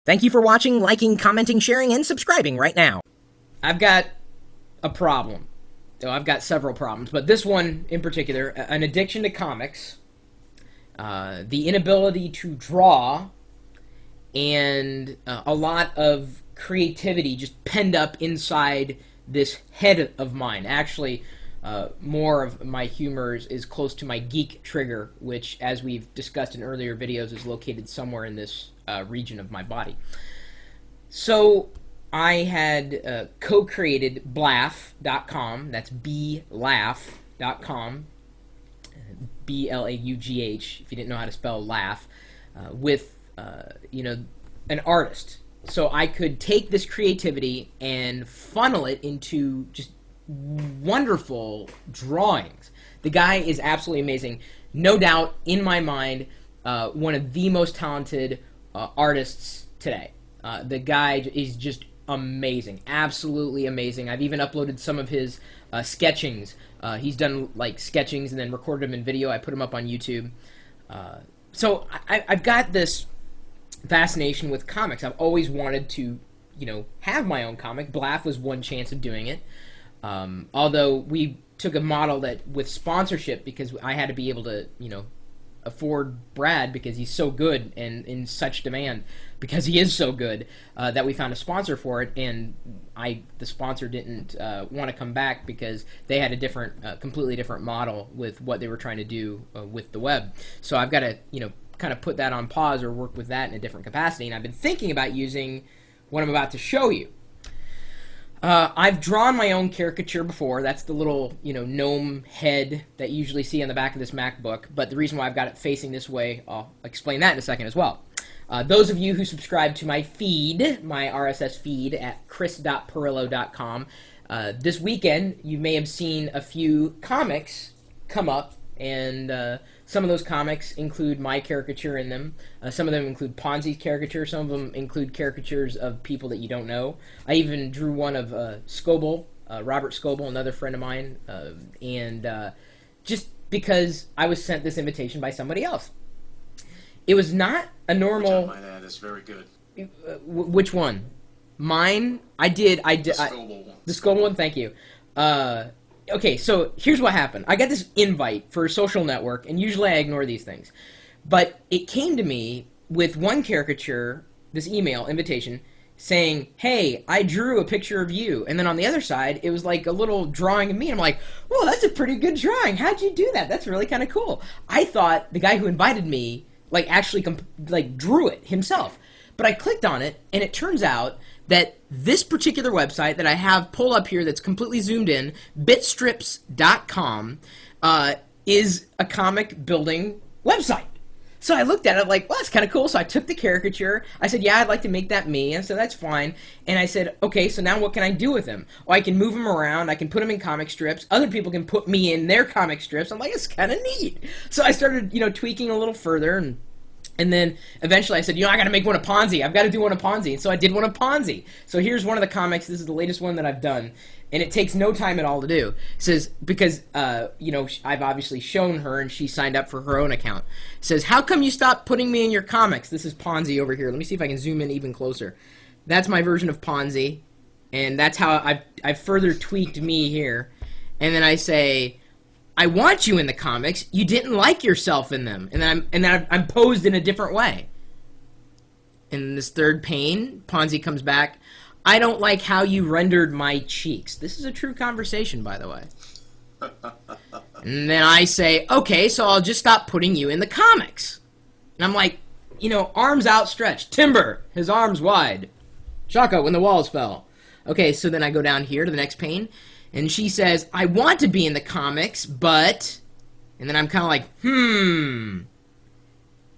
Thank you for watching, liking, commenting, sharing, and subscribing right now. I've got a problem. So I've got several problems, but this one in particular, an addiction to comics, the inability to draw, and a lot of creativity just penned up inside this head of mine. Actually, more of my humor is close to my geek trigger, which, as we've discussed in earlier videos, is located somewhere in this region of my body. So I had co-created Blaugh.com, that's blaugh.com, B-L-A-U-G-H, if you didn't know how to spell laugh, with, an artist. So I could take this creativity and funnel it into just wonderful drawings. The guy is absolutely amazing. No doubt, in my mind, one of the most talented artists today. The guy is just amazing. Absolutely amazing. I've even uploaded some of his sketchings. He's done like sketchings and then recorded them in video. I put them up on YouTube. So I've got this fascination with comics. I've always wanted to, have my own comic. Blaugh was one chance of doing it. Although we took a model that with sponsorship, because I had to be able to, afford Brad because he's so good and in such demand because he is so good, that we found a sponsor for it, and the sponsor didn't want to come back because they had a different, completely different model with what they were trying to do with the web. So I've got to, kind of put that on pause or work with that in a different capacity, and I've been thinking about using what I'm about to show you. I've drawn my own caricature before. That's the little, gnome head that you usually see on the back of this MacBook. But the reason why I've got it facing this way, I'll explain that in a second as well. Those of you who subscribe to my feed, my RSS feed at chris.pirillo.com, this weekend you may have seen a few comics come up, and some of those comics include my caricature in them. Some of them include Ponzi's caricature. Some of them include caricatures of people that you don't know. I even drew one of Scoble, Robert Scoble, another friend of mine, and just because I was sent this invitation by somebody else. It was not a normal... Which I might add is very good. Which one? Mine? I did. The Scoble one. The Scoble one, thank you. Okay, so here's what happened. I got this invite for a social network, and usually I ignore these things. But it came to me with one caricature, this email invitation, saying, hey, I drew a picture of you. And then on the other side, it was like a little drawing of me. And I'm like, whoa, that's a pretty good drawing. How'd you do that? That's really kind of cool. I thought the guy who invited me, actually drew it himself. But I clicked on it, and it turns out that this particular website that I have pulled up here that's completely zoomed in, bitstrips.com, is a comic building website. So I looked at it like, well, that's kind of cool. So I took the caricature. I said, yeah, I'd like to make that me. And so that's fine. And I said, okay, so now what can I do with them? Oh, I can move them around. I can put them in comic strips. Other people can put me in their comic strips. I'm like, it's kind of neat. So I started, tweaking a little further, and then eventually I said, I got to make one of Ponzi. I've got to do one of Ponzi. And so I did one of Ponzi. So here's one of the comics. This is the latest one that I've done. And it takes no time at all to do. It says, because, I've obviously shown her and she signed up for her own account. It says, how come you stopped putting me in your comics? This is Ponzi over here. Let me see if I can zoom in even closer. That's my version of Ponzi. And that's how I've further tweaked me here. And then I say, I want you in the comics. You didn't like yourself in them. And then I'm posed in a different way. In this third pane, Ponzi comes back. I don't like how you rendered my cheeks. This is a true conversation, by the way. And then I say, okay, so I'll just stop putting you in the comics. And I'm like, arms outstretched. Timber, his arms wide. Shaka when the walls fell. Okay, so then I go down here to the next pane. And she says, I want to be in the comics, but... And then I'm kind of like,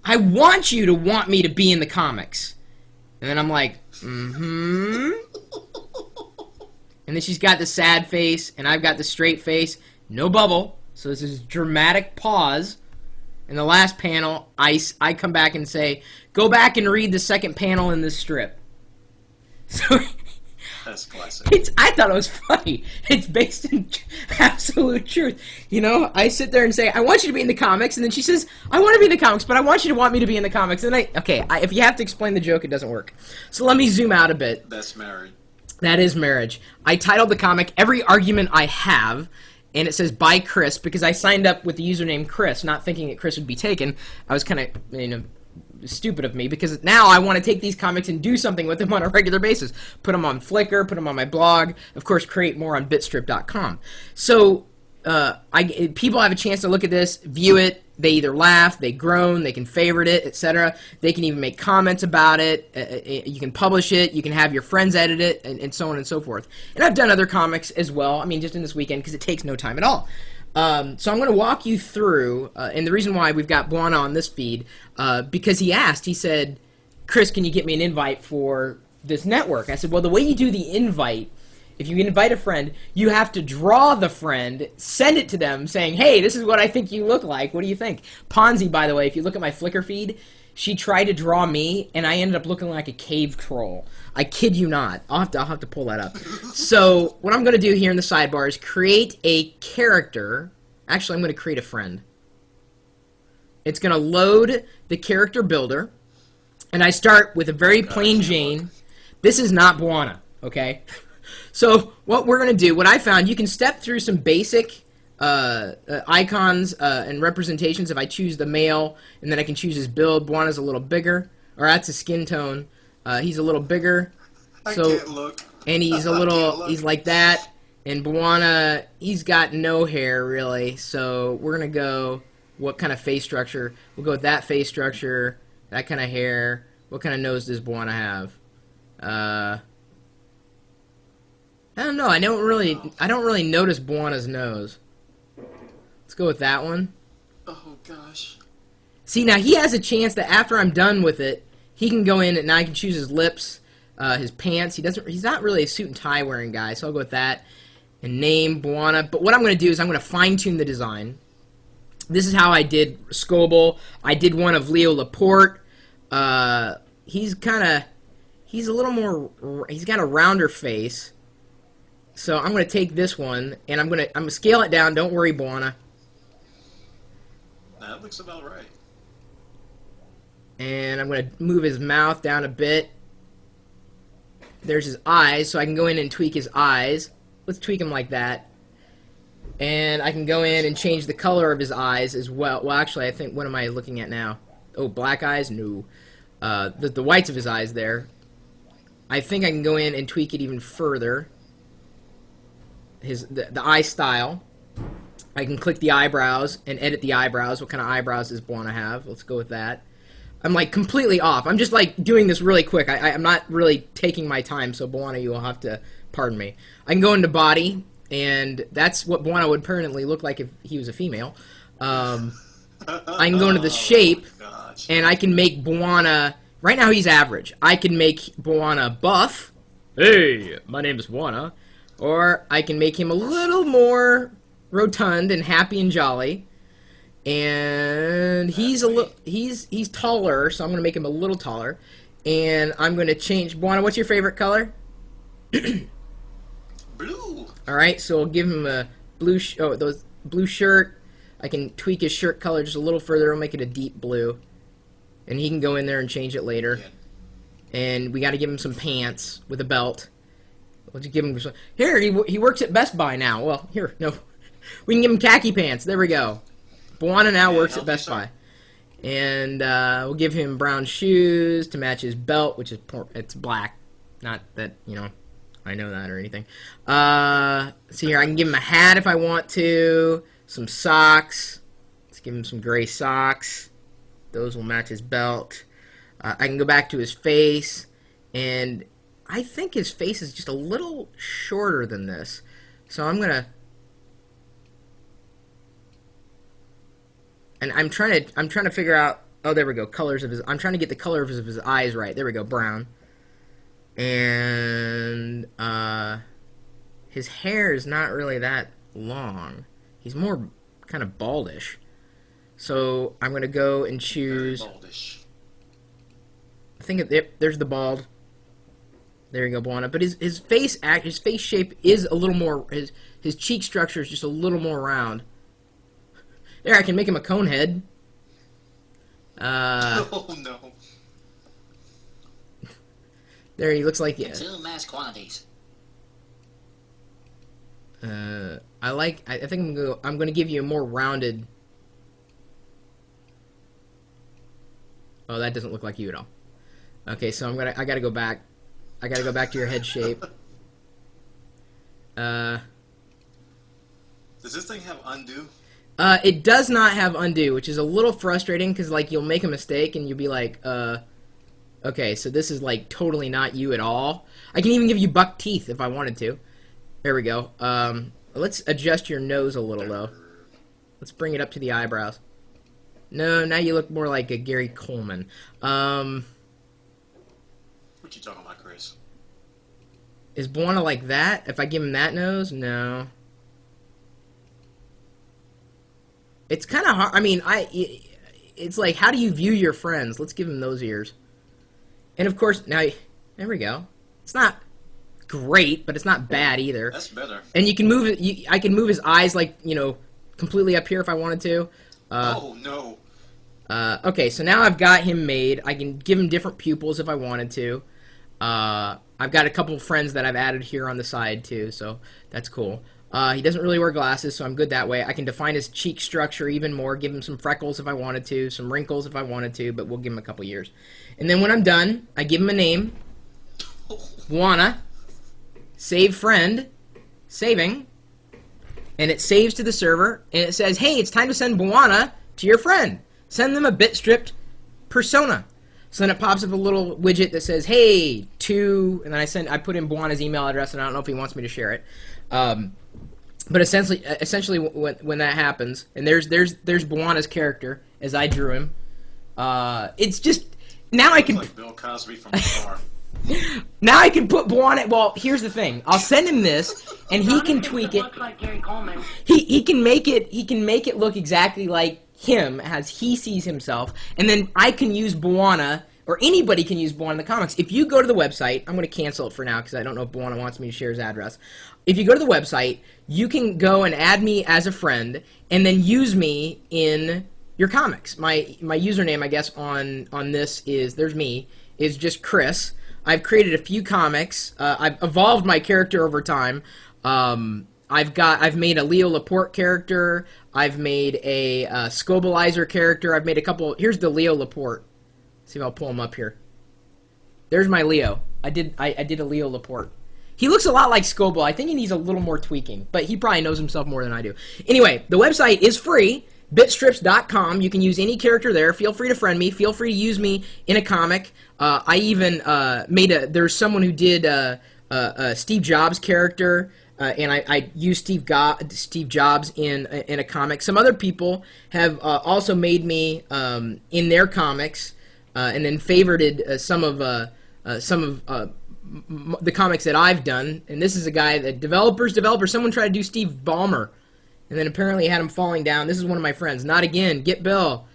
I want you to want me to be in the comics. And then I'm like, And then she's got the sad face, and I've got the straight face. No bubble. So this is dramatic pause. In the last panel, I come back and say, go back and read the second panel in this strip. So That's classic. I thought it was funny. It's based in absolute truth. You know, I sit there and say, I want you to be in the comics, and then she says, I want to be in the comics, but I want you to want me to be in the comics. And if you have to explain the joke, it doesn't work. So let me zoom out a bit. That's married. That is marriage. I titled the comic Every Argument I Have, and it says by Chris, because I signed up with the username Chris, not thinking that Chris would be taken. I was kind of, stupid of me, because now I want to take these comics and do something with them on a regular basis. Put them on Flickr, put them on my blog, of course, create more on bitstrip.com. So people have a chance to look at this, view it. They either laugh, they groan, they can favorite it, etc. They can even make comments about it. You can publish it. You can have your friends edit it, and so on and so forth. And I've done other comics as well. I mean, just in this weekend, because it takes no time at all. So I'm going to walk you through, and the reason why we've got Buana on this feed, because he said, Chris, can you get me an invite for this network? I said, well, the way you do the invite, if you invite a friend, you have to draw the friend, send it to them saying, hey, this is what I think you look like. What do you think? Ponzi, by the way, if you look at my Flickr feed, she tried to draw me, and I ended up looking like a cave troll. I kid you not. I'll have to pull that up. So what I'm going to do here in the sidebar is create a character. Actually, I'm going to create a friend. It's going to load the character builder, and I start with a very plain Jane. This is not Buana, okay? So what we're going to do, what I found, you can step through some basic icons and representations. If I choose the male, and then I can choose his build. Buana's a little bigger, or that's his skin tone. He's a little bigger. I So, can't look. and he's a little, he's like that. And Buana, he's got no hair, really. So we're going to go, what kind of face structure? We'll go with that face structure, that kind of hair. What kind of nose does Buana have? I don't know. I don't really notice Buana's nose. Let's go with that one. Oh gosh. See, now he has a chance that after I'm done with it, he can go in and now I can choose his lips, his pants. He's not really a suit and tie wearing guy, so I'll go with that. And name Buana. But what I'm going to do is I'm going to fine tune the design. This is how I did Scoble. I did one of Leo Laporte. He's a little more. He's got a rounder face. So I'm going to take this one, and I'm going to scale it down. Don't worry, Buana. That looks about right. And I'm going to move his mouth down a bit. There's his eyes, so I can go in and tweak his eyes. Let's tweak him like that. And I can go in and change the color of his eyes as well. Well, actually, I think, what am I looking at now? Oh, black eyes? No. The whites of his eyes there. I think I can go in and tweak it even further. The eye style. I can click the eyebrows and edit the eyebrows. What kind of eyebrows does Buana have? Let's go with that. I'm like completely off. I'm just like doing this really quick. I'm not really taking my time, so Buana, you will have to pardon me. I can go into body, and that's what Buana would permanently look like if he was a female. I can go into the shape, and I can make Buana. Right now he's average. I can make Buana buff. Hey, my name is Buana. Or I can make him a little more rotund and happy and jolly. And he's taller, so I'm going to make him a little taller. And I'm going to change. Buana, what's your favorite color? Blue. All right, so I'll give him a blue shirt. I can tweak his shirt color just a little further. I'll make it a deep blue. And he can go in there and change it later. Yeah. And we got to give him some pants with a belt. We'll just give him some. Here, he works at Best Buy now. Well, here, no. We can give him khaki pants. There we go. Buana now works at Best Buy. And we'll give him brown shoes to match his belt, which is it's black. Not that, I know that or anything. See here, I can give him a hat if I want to. Some socks. Let's give him some gray socks. Those will match his belt. I can go back to his face, and I think his face is just a little shorter than this. So I'm gonna, and I'm trying to figure out. Oh, there we go. Colors of his. I'm trying to get the color of his eyes right. There we go. Brown. And his hair is not really that long. He's more kind of baldish. So I'm gonna go and choose. Very baldish. I think there's the bald. There you go, Buana. But his face shape is a little more, his cheek structure is just a little more round. There, I can make him a cone head. Oh no. There he looks like, yeah. Two mass quantities. I think I'm gonna give you a more rounded. Oh, that doesn't look like you at all. Okay, so I gotta go back. I gotta go back to your head shape. Does this thing have undo? It does not have undo, which is a little frustrating because like you'll make a mistake and you'll be like, okay, so this is like totally not you at all. I can even give you buck teeth if I wanted to. There we go. Let's adjust your nose a little though. Let's bring it up to the eyebrows. No, now you look more like a Gary Coleman. What you talking about, Chris? Is Buana like that? If I give him that nose? No. It's kind of hard. I mean, it's like, how do you view your friends? Let's give him those ears. And of course, now, there we go. It's not great, but it's not bad either. That's better. And you can move it. I can move his eyes, like, you know, completely up here if I wanted to. Oh no. Okay, so now I've got him made. I can give him different pupils if I wanted to. I've got a couple of friends that I've added here on the side too, so that's cool. He doesn't really wear glasses, so I'm good that way. I can define his cheek structure even more, give him some freckles if I wanted to, some wrinkles if I wanted to, but we'll give him a couple years. And then when I'm done, I give him a name. Buana. Save friend. Saving. And it saves to the server, and it says, hey, it's time to send Buana to your friend. Send them a bit-stripped persona. So then it pops up a little widget that says, hey, and then I put in Buana's email address, and I don't know if he wants me to share it. But essentially when that happens, and there's Buana's character as I drew him. It's just now I can like Bill Cosby from afar. Now I can put Buana. Well, here's the thing. I'll send him this, and he can tweak it. Looks like Gary Coleman. He can make it look exactly like him as he sees himself, and then I can use Buana, or anybody can use Buana in the comics. If you go to the website, I'm going to cancel it for now because I don't know if Buana wants me to share his address. If you go to the website, you can go and add me as a friend, and then use me in your comics. My username, I guess, on this is just Chris. I've created a few comics. I've evolved my character over time. I've made a Leo Laporte character. I've made a Scobalizer character. I've made a couple. Here's the Leo Laporte. See if I'll pull him up here. There's my Leo. I did a Leo Laporte. He looks a lot like Scoble. I think he needs a little more tweaking, but he probably knows himself more than I do. Anyway, the website is free. Bitstrips.com. You can use any character there. Feel free to friend me. Feel free to use me in a comic. I even there's someone who did a Steve Jobs character, and I used Steve Jobs in a comic. Some other people have also made me in their comics, and then favorited some of the comics that I've done. And this is a guy that developers. Someone tried to do Steve Ballmer, and then apparently had him falling down. This is one of my friends. Not again. Get Bill.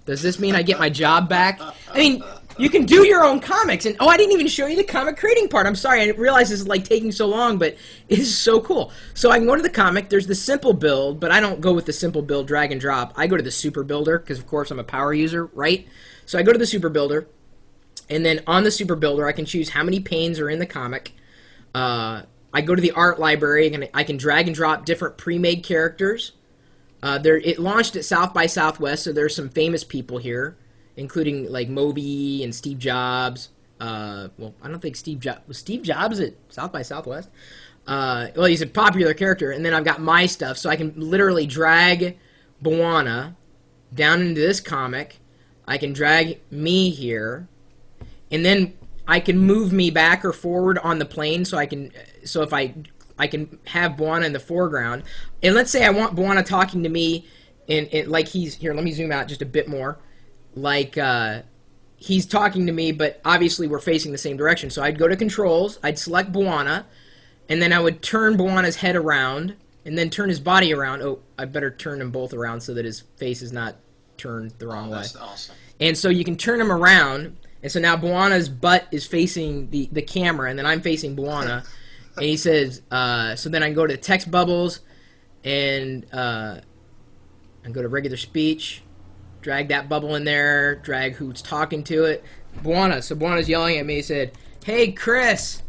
Does this mean I get my job back? I mean, you can do your own comics. And, oh, I didn't even show you the comic creating part. I'm sorry. I didn't realize this is, like, taking so long, but it is so cool. So I can go to the comic. There's the simple build, but I don't go with the simple build, drag and drop. I go to the super builder because, of course, I'm a power user, right? So I go to the super builder, and then on the super builder, I can choose how many panes are in the comic. I go to the art library, and I can drag and drop different pre-made characters. It launched at South by Southwest, so there's some famous people here, including like Moby and Steve Jobs. Well, I don't think was Steve Jobs at South by Southwest. Well, he's a popular character, and then I've got my stuff, so I can literally drag Buana down into this comic. I can drag me here, and then I can move me back or forward on the plane, so if I can have Buana in the foreground. And let's say I want Buana talking to me in like he's here. Let me zoom out just a bit more. Like he's talking to me, but obviously we're facing the same direction. So I'd go to controls, I'd select Buana, and then I would turn Buana's head around and then turn his body around. Oh, I better turn them both around so that his face is not turned the wrong way. That's awesome. And so you can turn him around, And so now Buana's butt is facing the camera, and then I'm facing Buana. And he says, so then I can go to text bubbles, and go to regular speech, drag that bubble in there, drag who's talking to it. Buana. So Buana's yelling at me. He said, "Hey, Chris."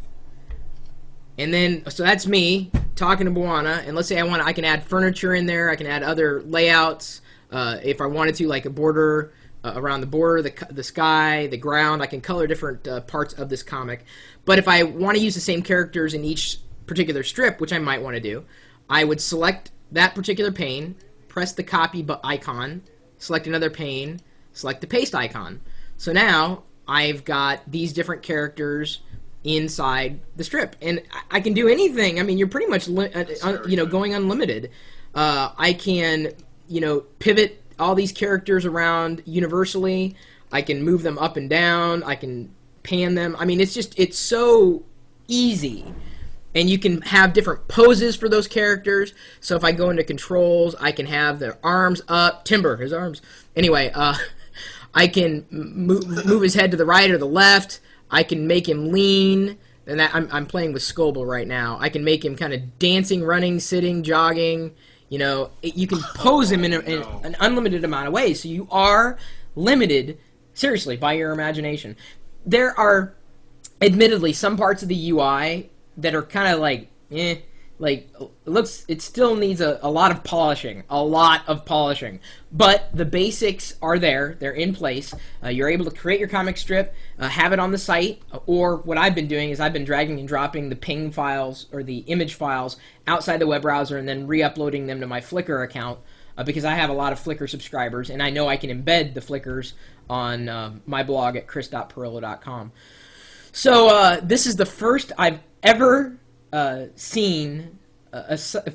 And then, so that's me talking to Buana. And let's say I can add furniture in there. I can add other layouts. If I wanted to, like a border around the border, the sky, the ground. I can color different parts of this comic. But if I want to use the same characters in each particular strip, which I might want to do, I would select that particular pane, press the copy icon, select another pane, select the paste icon. So now I've got these different characters inside the strip, and I can do anything. I mean, you're pretty much going unlimited. I can pivot all these characters around universally. I can move them up and down. I can pan them. I mean, it's so easy. And you can have different poses for those characters. So if I go into controls, I can have their arms up. Timber, his arms. Anyway, I can move his head to the right or the left. I can make him lean. And I'm playing with Scoble right now. I can make him kind of dancing, running, sitting, jogging. You can pose him in an unlimited amount of ways. So you are limited, seriously, by your imagination. There are, admittedly, some parts of the UI that are kind of like it still needs a lot of polishing, but the basics are there. They're in place. You're able to create your comic strip, have it on the site, or what I've been doing is I've been dragging and dropping the ping files or the image files outside the web browser and then re-uploading them to my Flickr account, because I have a lot of Flickr subscribers, and I know I can embed the Flickrs on my blog at chris.pirillo.com. So this is the first I've ever seen,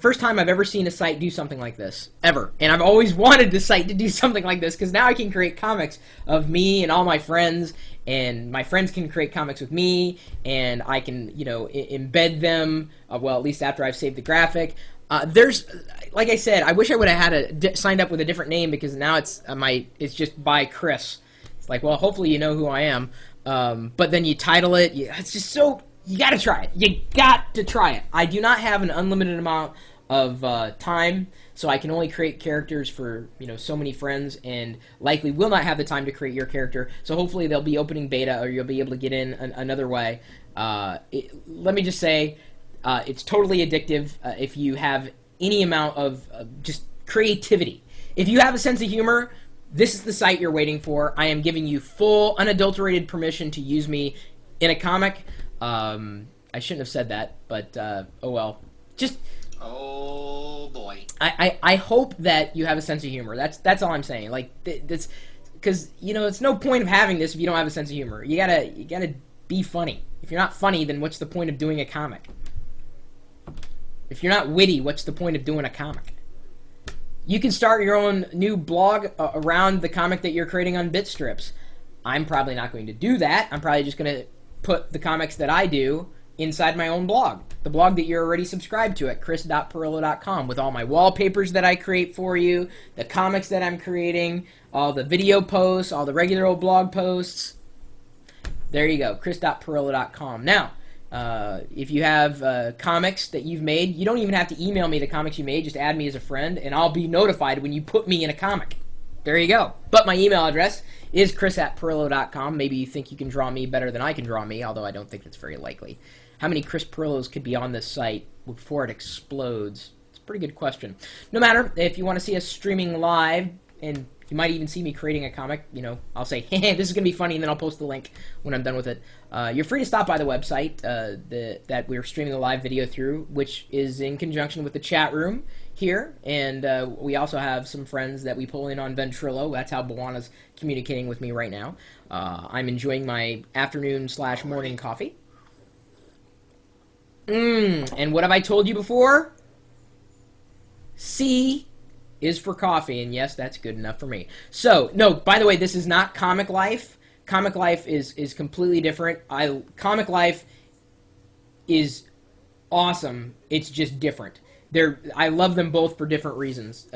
first time I've ever seen a site do something like this, ever. And I've always wanted the site to do something like this, because now I can create comics of me and all my friends, and my friends can create comics with me, and I can, embed them, well, at least after I've saved the graphic. There's, like I said, I wish I would have had signed up with a different name, because now it's just by Chris. It's like, well, hopefully you know who I am. But then you title it. It's just so... You got to try it. You got to try it. I do not have an unlimited amount of time, so I can only create characters for so many friends, and likely will not have the time to create your character. So hopefully they'll be opening beta, or you'll be able to get in another way. Let me just say, it's totally addictive if you have any amount of just creativity. If you have a sense of humor, this is the site you're waiting for. I am giving you full, unadulterated permission to use me in a comic. I shouldn't have said that, but oh well. Just oh boy. I hope that you have a sense of humor. That's all I'm saying. Like that's because it's no point of having this if you don't have a sense of humor. You gotta be funny. If you're not funny, then what's the point of doing a comic? If you're not witty, what's the point of doing a comic? You can start your own new blog around the comic that you're creating on Bitstrips. I'm probably not going to do that. I'm probably just going to put the comics that I do inside my own blog. The blog that you're already subscribed to at chris.pirillo.com, with all my wallpapers that I create for you, the comics that I'm creating, all the video posts, all the regular old blog posts. There you go, chris.pirillo.com. Now, if you have comics that you've made, you don't even have to email me the comics you made. Just add me as a friend, and I'll be notified when you put me in a comic. There you go. But my email address is chris@pirillo.com. Maybe you think you can draw me better than I can draw me, although I don't think that's very likely. How many Chris Pirillos could be on this site before it explodes? It's a pretty good question. No matter, if you want to see us streaming live, and you might even see me creating a comic, I'll say, hey, this is going to be funny, and then I'll post the link when I'm done with it. You're free to stop by the website that we're streaming the live video through, which is in conjunction with the chat room here, and we also have some friends that we pull in on Ventrilo. That's how Buana's communicating with me right now. I'm enjoying my afternoon/morning coffee. And what have I told you before? C is for coffee, and yes, that's good enough for me. So, no, by the way, this is not Comic Life. Comic Life is completely different. Comic Life is awesome. It's just different. I love them both for different reasons.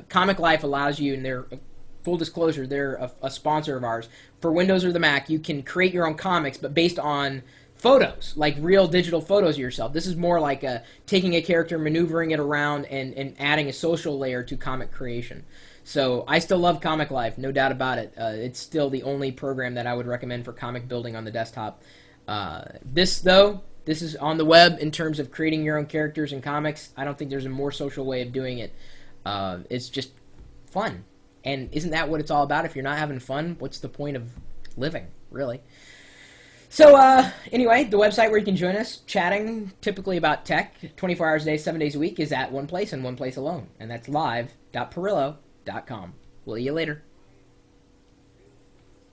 Comic Life allows you, and they're full disclosure, they're a sponsor of ours. For Windows or the Mac, you can create your own comics, but based on photos, like real digital photos of yourself. This is more like taking a character, maneuvering it around, and adding a social layer to comic creation. So I still love Comic Life, no doubt about it. It's still the only program that I would recommend for comic building on the desktop. This is on the web in terms of creating your own characters and comics. I don't think there's a more social way of doing it. It's just fun. And isn't that what it's all about? If you're not having fun, what's the point of living, really? So, anyway, the website where you can join us, chatting typically about tech, 24 hours a day, 7 days a week, is at one place and one place alone. And that's live.pirillo.com. We'll see you later.